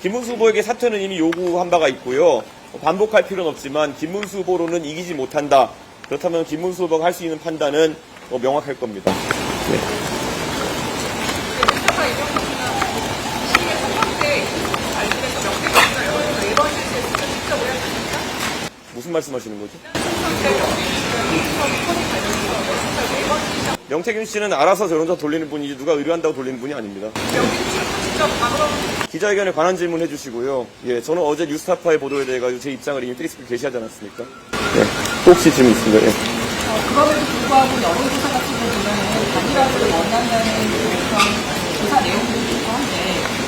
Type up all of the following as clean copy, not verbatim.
김문수 후보에게 사퇴는 이미 요구한 바가 있고요. 반복할 필요는 없지만 김문수 후보로는 이기지 못한다. 그렇다면 김문수 후보가 할 수 있는 판단은 명확할 겁니다. 네. 무슨 말씀하시는 거죠? 명태균 씨는 알아서 저론사 돌리는 분이지 누가 의뢰한다고 돌리는 분이 아닙니다. 기자회견에 관한 질문 해주시고요. 예, 저는 어제 뉴스타파의 보도에 대해 가지고 제 입장을 이미 페이스북에 게시하지 않았습니까? 예, 혹시 질문 있습니까? 예. 그럼에도 불구하고 여론조사 같은 거 보면은 단일화를 원한다는 그런 조사 내용들이 있고 한데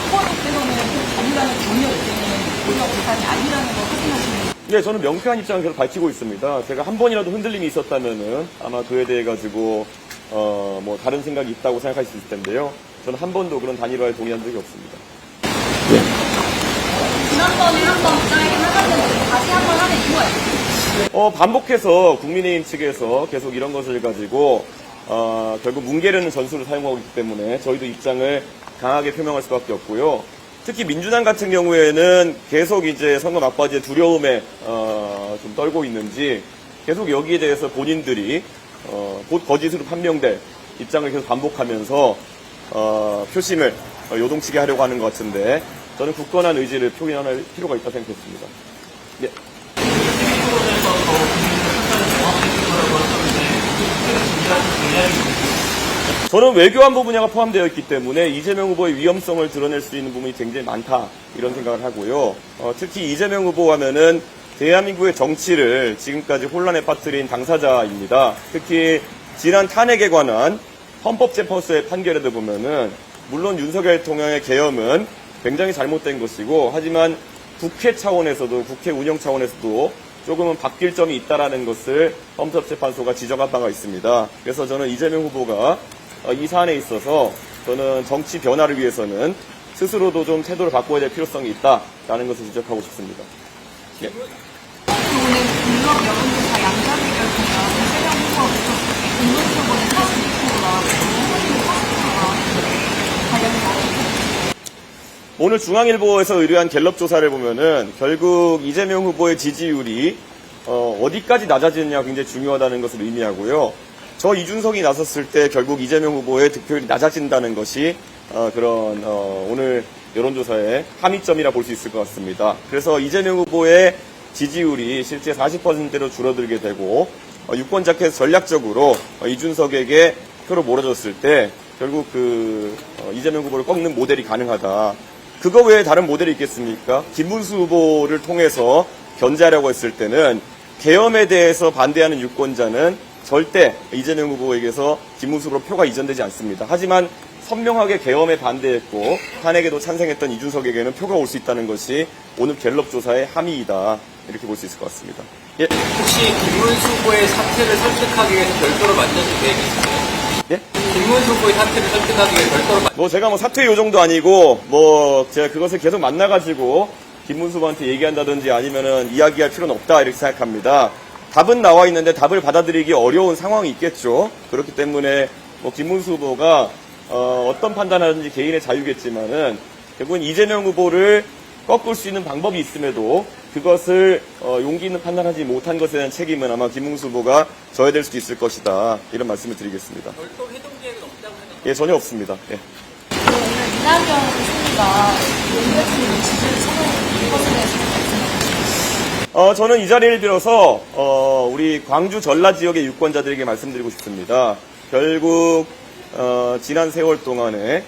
후보님께서는 단일화는 전혀 이제는 본격 대상이 아니라는 걸 확인하시는. 예, 저는 명쾌한 입장을 계속 밝히고 있습니다. 제가 한 번이라도 흔들림이 있었다면은 아마 그에 대해 가지고 뭐 다른 생각이 있다고 생각할 수 있을 텐데요. 저는 한 번도 그런 단일화에 동의한 적이 없습니다. 예. 지난번에 한번 기자회견 하셨는데 다시 한번 하는 이유가 있어요? 반복해서 국민의힘 측에서 계속 이런 것을 가지고 결국 뭉개려는 전술을 사용하고 있기 때문에 저희도 입장을 강하게 표명할 수밖에 없고요. 특히 민주당 같은 경우에는 계속 이제 선거 막바지의 두려움에 좀 떨고 있는지 계속 여기에 대해서 본인들이 곧 거짓으로 판명될 입장을 계속 반복하면서 표심을 요동치게 하려고 하는 것 같은데 저는 굳건한 의지를 표현할 필요가 있다고 생각했습니다. 네. 저는 외교안보 분야가 포함되어 있기 때문에 이재명 후보의 위험성을 드러낼 수 있는 부분이 굉장히 많다 이런 생각을 하고요. 특히 이재명 후보 하면은 대한민국의 정치를 지금까지 혼란에 빠뜨린 당사자입니다. 특히 지난 탄핵에 관한 헌법재판소의 판결에도 보면은 물론 윤석열 대통령의 계엄은 굉장히 잘못된 것이고 하지만 국회 차원에서도 국회 운영 차원에서도 조금은 바뀔 점이 있다라는 것을 헌법재판소가 지적한 바가 있습니다. 그래서 저는 이재명 후보가 이 사안에 있어서 저는 정치 변화를 위해서는 스스로도 좀 태도를 바꿔야 될 필요성이 있다라는 것을 지적하고 싶습니다. 예. 오늘 공적 여론조사 양자대결 보면 이재명 후보부터 김문수 후보는 42%가 후보님은 40%가 관련해서 오늘 중앙일보에서 의뢰한 갤럽 조사를 보면은 결국 이재명 후보의 지지율이 어디까지 낮아지느냐가 굉장히 중요하다는 것을 의미하고요. 저 이준석이 나섰을 때 결국 이재명 후보의 득표율이 낮아진다는 것이 그런 오늘 여론조사의 함의점이라 볼 수 있을 것 같습니다. 그래서 이재명 후보의 지지율이 실제 40%로 줄어들게 되고 유권자께서 전략적으로 이준석에게 표를 몰아줬을 때 결국 이재명 후보를 꺾는 모델이 가능하다. 그거 외에 다른 모델이 있겠습니까? 김문수 후보를 통해서 견제하려고 했을 때는 계엄에 대해서 반대하는 유권자는 절대 이재명 후보에게서 김문수 후보로 표가 이전되지 않습니다. 하지만 선명하게 계엄에 반대했고 탄핵에도 찬성했던 이준석에게는 표가 올 수 있다는 것이 오늘 갤럽 조사의 함의이다. 이렇게 볼 수 있을 것 같습니다. 예. 혹시 김문수 후보의 사퇴를 설득하기 위해서 별도로 만나실 계획이 있으세요? 예? 김문수 후보의 사퇴를 설득하기 위해 별도로 제가 사퇴 요정도 아니고 제가 그것을 계속 만나가지고 김문수 후보한테 얘기한다든지 아니면은 이야기할 필요는 없다 이렇게 생각합니다. 답은 나와 있는데 답을 받아들이기 어려운 상황이 있겠죠. 그렇기 때문에 김문수 후보가 어떤 판단하든지 개인의 자유겠지만은 결국은 이재명 후보를 꺾을 수 있는 방법이 있음에도 그것을 용기 있는 판단하지 못한 것에 대한 책임은 아마 김문수 후보가 져야 될 수도 있을 것이다. 이런 말씀을 드리겠습니다. 별도 회동 계획은 없다고 생각합니다. 예, 전혀 없습니다. 예. 오늘 이낙연 총리가 윤 대통령 지지율 상황이 1%에서 저는 이 자리를 빌어서 우리 광주 전라 지역의 유권자들에게 말씀드리고 싶습니다. 결국 지난 세월 동안에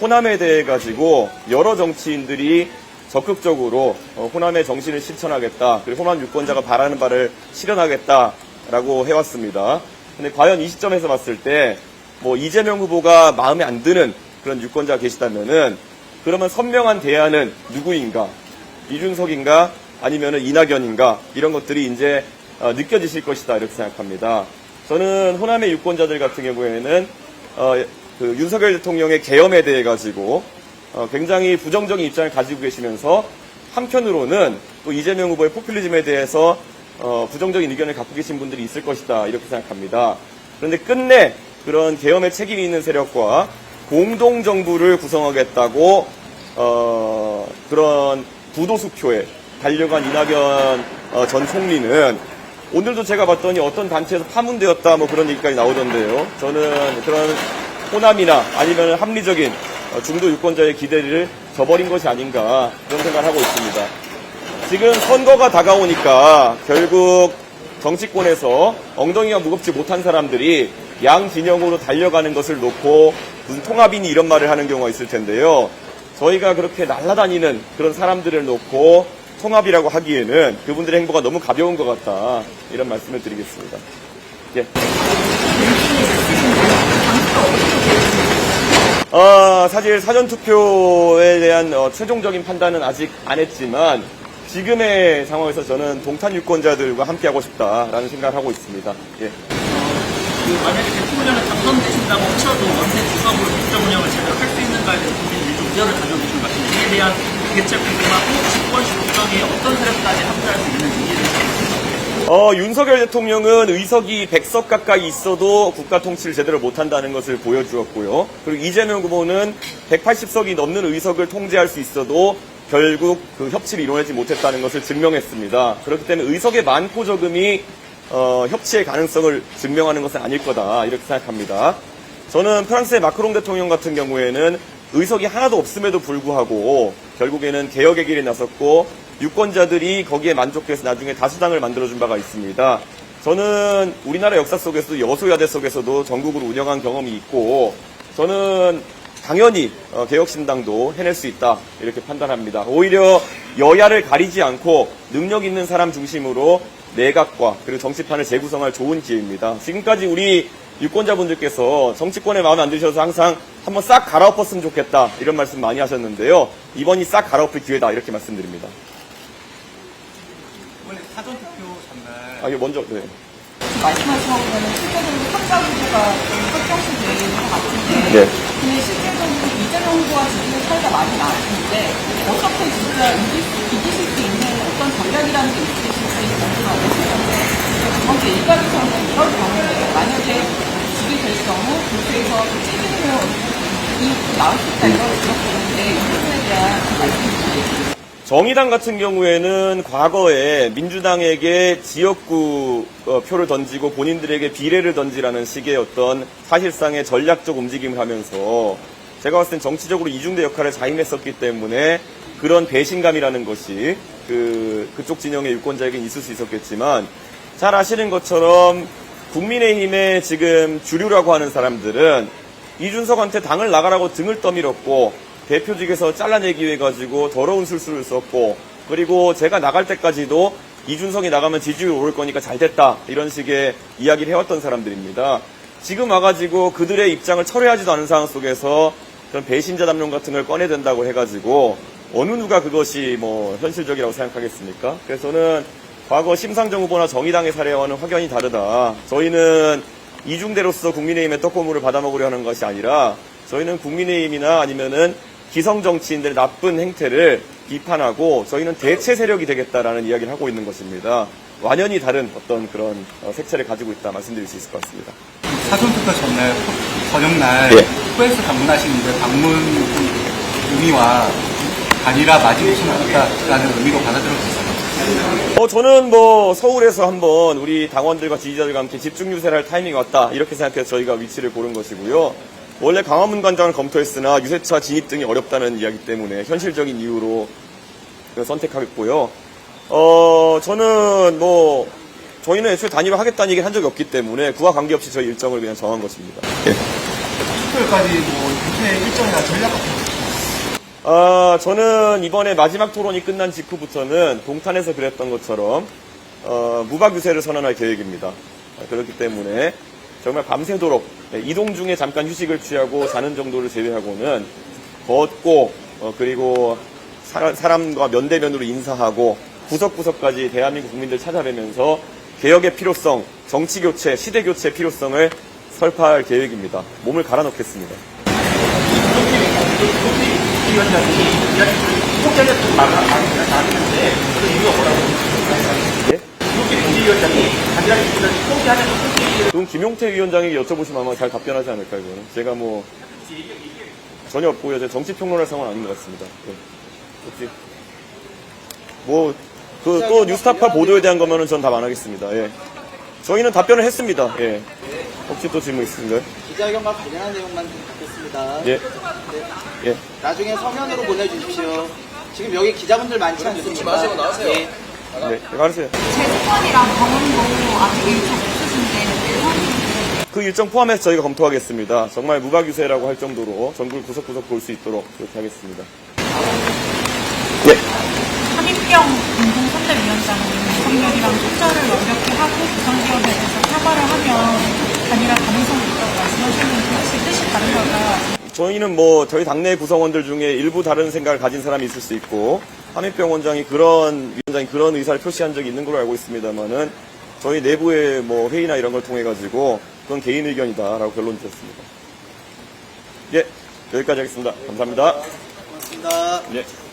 호남에 대해 가지고 여러 정치인들이 적극적으로 호남의 정신을 실천하겠다. 그리고 호남 유권자가 바라는 바를 실현하겠다라고 해왔습니다. 근데 과연 이 시점에서 봤을 때 이재명 후보가 마음에 안 드는 그런 유권자가 계시다면은 그러면 선명한 대안은 누구인가? 이준석인가? 아니면은 이낙연인가? 이런 것들이 이제 느껴지실 것이다 이렇게 생각합니다. 저는 호남의 유권자들 같은 경우에는 윤석열 대통령의 계엄에 대해 가지고 굉장히 부정적인 입장을 가지고 계시면서 한편으로는 또 이재명 후보의 포퓰리즘에 대해서 부정적인 의견을 갖고 계신 분들이 있을 것이다 이렇게 생각합니다. 그런데 끝내 그런 계엄에 책임이 있는 세력과 공동정부를 구성하겠다고 그런 부도수표에 달려간 이낙연 전 총리는 오늘도 제가 봤더니 어떤 단체에서 파문되었다 뭐 그런 얘기까지 나오던데요. 저는 그런 호남이나 아니면 합리적인 중도 유권자의 기대를 저버린 것이 아닌가 그런 생각을 하고 있습니다. 지금 선거가 다가오니까 결국 정치권에서 엉덩이가 무겁지 못한 사람들이 양 진영으로 달려가는 것을 놓고 무슨 통합이니 이런 말을 하는 경우가 있을 텐데요. 저희가 그렇게 날아다니는 그런 사람들을 놓고 통합이라고 하기에는 그분들의 행보가 너무 가벼운 것 같다. 이런 말씀을 드리겠습니다. 예. 사실 사전투표에 대한 최종적인 판단은 아직 안 했지만 지금의 상황에서 저는 동탄 유권자들과 함께하고 싶다라는 생각을 하고 있습니다. 예. 만약에 대통령을 당선되신다고 쳐도 원내 주석으로 국정 운영을 제대로 할 수 있는가에 대해서 국민들이 좀 우려를 가지고 계신 것 같습니다. 이에 대한 대책 궁금하고 집권 시국정에 어떤 세력까지 함께할 수 있는지에 대해서 윤석열 대통령은 의석이 100석 가까이 있어도 국가 통치를 제대로 못한다는 것을 보여주었고요. 그리고 이재명 후보는 180석이 넘는 의석을 통제할 수 있어도 결국 그 협치를 이뤄내지 못했다는 것을 증명했습니다. 그렇기 때문에 의석의 많고 적음이 협치의 가능성을 증명하는 것은 아닐 거다 이렇게 생각합니다. 저는 프랑스의 마크롱 대통령 같은 경우에는 의석이 하나도 없음에도 불구하고 결국에는 개혁의 길에 나섰고 유권자들이 거기에 만족해서 나중에 다수당을 만들어준 바가 있습니다. 저는 우리나라 역사 속에서도 여소야대 속에서도 전국을 운영한 경험이 있고 저는 당연히 개혁신당도 해낼 수 있다 이렇게 판단합니다. 오히려 여야를 가리지 않고 능력 있는 사람 중심으로 내각과 그리고 정치판을 재구성할 좋은 기회입니다. 지금까지 우리 유권자분들께서 정치권에 마음에 안 드셔서 항상 한번 싹 갈아엎었으면 좋겠다 이런 말씀 많이 하셨는데요. 이번이 싹 갈아엎을 기회다 이렇게 말씀드립니다. 이번에 사전투표 전날 이거 먼저 네. 말씀하신 거 보면 실제적으로 3자 후보가 확정시 되는 것 같은데 네. 근데 실제적으로 이재명 후보와 지지율 차이가 많이 나는데 어떻게 진짜 이기실 수 있는 어떤 전략이라는 게 있으실지 궁금하고 싶은데 두 번째 일각에서는 이런 경우에 만약에 지지될 경우 도시에서 찌르면 이 나올 수 있다 이런 지적되는데 이 부분에 대한 말씀 부탁드립니다. 정의당 같은 경우에는 과거에 민주당에게 지역구 표를 던지고 본인들에게 비례를 던지라는 식의 어떤 사실상의 전략적 움직임을 하면서 제가 봤을 땐 정치적으로 이중대 역할을 자임했었기 때문에 그런 배신감이라는 것이 그쪽 진영의 유권자에게 있을 수 있었겠지만 잘 아시는 것처럼 국민의힘의 지금 주류라고 하는 사람들은 이준석한테 당을 나가라고 등을 떠밀었고 대표직에서 잘라내기 위해 가지고 더러운 술수를 썼고 그리고 제가 나갈 때까지도 이준석이 나가면 지지율 오를 거니까 잘 됐다 이런 식의 이야기를 해왔던 사람들입니다. 지금 와가지고 그들의 입장을 철회하지도 않은 상황 속에서 그런 배신자 담론 같은 걸 꺼내댄다고 해가지고 어느 누가 그것이 뭐 현실적이라고 생각하겠습니까? 그래서 저는 과거 심상정 후보나 정의당의 사례와는 확연히 다르다. 저희는 이중대로서 국민의힘의 떡고물을 받아먹으려 하는 것이 아니라 저희는 국민의힘이나 아니면은 기성 정치인들의 나쁜 행태를 비판하고 저희는 대체 세력이 되겠다라는 이야기를 하고 있는 것입니다. 완연히 다른 어떤 그런 색채를 가지고 있다 말씀드릴 수 있을 것 같습니다. 사전투표 전날, 저녁날 예. 코엑스 방문하시는데 방문 의미와 단일화 맞이하시는 않았다라는 의미로 받아들여도 있어요. 저는 뭐 서울에서 한번 우리 당원들과 지지자들과 함께 집중 유세를 할 타이밍이 왔다 이렇게 생각해서 저희가 위치를 고른 것이고요. 원래 강화문 관장을 검토했으나 유세차 진입 등이 어렵다는 이야기 때문에 현실적인 이유로 선택하겠고요. 저는 뭐 저희는 애초에 단일화 하겠다는 얘기를 한 적이 없기 때문에 그와 관계없이 저희 일정을 그냥 정한 것입니다. 예. 투표까지 뭐 유세 일정이나 전략 같은 거. 저는 이번에 마지막 토론이 끝난 직후부터는 동탄에서 그랬던 것처럼 무박 유세를 선언할 계획입니다. 그렇기 때문에 정말 밤새도록 이동 중에 잠깐 휴식을 취하고 자는 정도를 제외하고는 걷고 그리고 사람과 면대면으로 인사하고 구석구석까지 대한민국 국민들 찾아뵈면서 개혁의 필요성, 정치교체, 시대교체의 필요성을 설파할 계획입니다. 몸을 갈아넣겠습니다. 그럼 김용태 위원장에게 여쭤보시면 아마 잘 답변하지 않을까요? 이거는 제가 뭐 전혀 없고요. 제가 정치평론할 상황은 아닌 것 같습니다. 네. 혹시 뭐 그 또 뉴스타파 보도에 대한 거면은 전 답 안 하겠습니다. 예. 저희는 답변을 했습니다. 예. 혹시 또 질문 있으신가요? 기자회견과 관련한 내용만 좀 받겠습니다. 예. 예. 나중에 서면으로 보내주십시오. 지금 여기 기자분들 많지 않습니까? 마세요, 나오세요. 예. 네. 가르세요. 재수권이랑 병원도 아직 일정 없으신데 예산이 그 일정 포함해서 저희가 검토하겠습니다. 정말 무가규세라고 할 정도로 전국을 구석구석 볼 수 있도록 그렇게 하겠습니다. 예. 한인병 공동선대위원장은 윤석열이랑 투자를 완벽히 하고 구성기업에 대해서 사과를 하면 단일화 가능성이 있다고 말씀하셨는데 혹시 뜻이 다른 걸까요? 저희는 뭐 저희 당내 구성원들 중에 일부 다른 생각을 가진 사람이 있을 수 있고 한인병 위원장이 그런 의사를 표시한 적이 있는 걸로 알고 있습니다만은 저희 내부의 뭐 회의나 이런 걸 통해 가지고 그건 개인 의견이다라고 결론 드렸습니다. 예, 여기까지 하겠습니다. 감사합니다. 고맙습니다. 예.